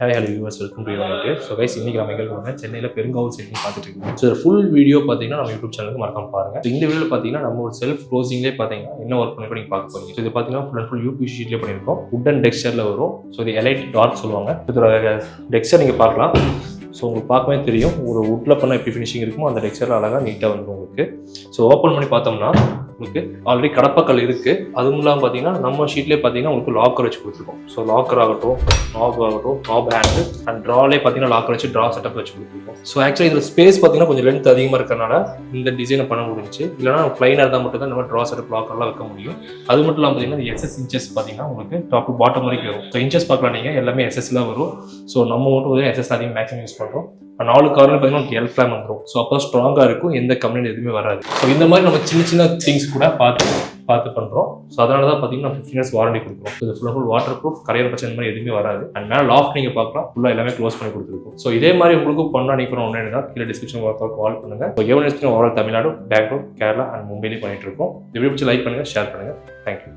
Hello viewers, welcome to unit. So guys, இன்னைக்கு நம்ம எங்கே இருக்கோம்னா சென்னையில் பெருங்காவல் சைட் பார்த்துட்டு இருக்கோம். ஸோ ஃபுல் வீடியோ பார்த்தீங்கன்னா நம்ம யூடியூப் சேனலுக்கு மறக்காம பாருங்க. இந்த வீடியோவில் பார்த்தீங்கன்னா நம்ம ஒரு செல்ஃப் க்ளோசிங்லேயே பார்த்தீங்கன்னா என்ன ஒர்க் பண்ணி நீங்கள் பார்க்க போறீங்க. ஸோ இது பார்த்தீங்கன்னா ஃபுல் அண்ட் ஃபுல் யூபி ஷீட்லேயே பண்ணியிருக்கோம். வுட் அண்ட் டெக்ஸ்டரில் வரும். ஸோ இது எலைட் டார்க் சொல்லுவாங்க. இதோட டெக்ஸ்டர் நீங்கள் பார்க்கலாம். ஸோ உங்களுக்கு பார்க்கவே தெரியும் ஒரு வுட்டில் பண்ணால் எப்படி ஃபினிஷிங் இருக்குமோ அந்த டெக்ஸ்டரில் அழகாக நீட்டாக வந்துடும் உங்களுக்கு. ஸோ ஓப்பன் பண்ணி பார்த்தோம்னா உங்களுக்கு ஆல்ரெடி கடப்பாக்கல் இருக்குது. அதுவும் இல்லாமல் பார்த்தீங்கன்னா நம்ம ஷீட்லேயே பார்த்தீங்கன்னா உங்களுக்கு லாக்கர் வச்சு கொடுத்துருக்கோம். ஸோ லாக்கர் ஆகட்டும், நாப் ஹேண்டு அண்ட் ட்ராலே பார்த்தீங்கன்னா லாக்கர் வச்சு ட்ரா செட்டப் வச்சு கொடுத்துருக்கோம். ஸோ ஆக்சுவலி இதில் ஸ்பேஸ் பார்த்தீங்கன்னா கொஞ்சம் லென்த் அதிகமாக இருக்கிறனால இந்த டிசைனை பண்ண முடிஞ்சிச்சு. இல்லைனா பிளைனாக இருந்தால் மட்டும் தான் இந்த மாதிரி ட்ரா செட்டப் லாக்கர்லாம் வைக்க முடியும். அது மட்டும் இல்லாமல் பார்த்தீங்கன்னா எஸ்எஸ் இன்ச்சஸ் பார்த்தீங்கன்னா உங்களுக்கு டாப் டு பாட்டம் வரைக்கும் வரும். ஸோ இன்ச்சஸ் பார்க்கலாம் நீங்கள் எல்லாமே எஸ்எஸ்ல வரும். ஸோ நம்ம மட்டும் எஸ்எஸ் அதிகம் மேக்ஸிமம் யூஸ் பண்ணுறோம். 4 கார்னர் பார்த்தீங்கன்னா எல் ஃபிளாம் வந்துடும். ஸோ அப்போ ஸ்ட்ராங்காக இருக்கும், எந்த கம்ப்ளைண்ட் எதுவுமே வராது. ஸோ இந்த மாதிரி நம்ம சின்ன திங்ஸ் கூட பார்த்து பண்ணுறோம். ஸோ அதனால தான் பார்த்தீங்கன்னா 15 years வாரண்டி கொடுக்குறோம். இது ஃபுல் வாட்டர் ப்ரூஃப், கரையர் பிரச்சனை இந்த மாதிரி எதுவுமே வராது. அண்ட் மேலே லாஃப்ட் நீங்கள் பார்க்கலாம், ஃபுல்லாக எல்லாமே க்ளோஸ் பண்ணி கொடுத்துருக்கோம். ஸோ இதே மாதிரி உங்களுக்கும் பண்ண நினைக்கிறோம் ஒன்று தான் கீழே டிஸ்கிரிப்ஷன் கால் பண்ணுங்க. ஸோ எவ்வளோ ஓவரால் தமிழ்நாடு, பெங்களூர், கேரளா அண்ட் மும்பையிலேயே பண்ணிட்டு இருக்கோம். இந்த வீடியோ லைக் பண்ணுங்க, ஷேர் பண்ணுங்க. தேங்க்யூ.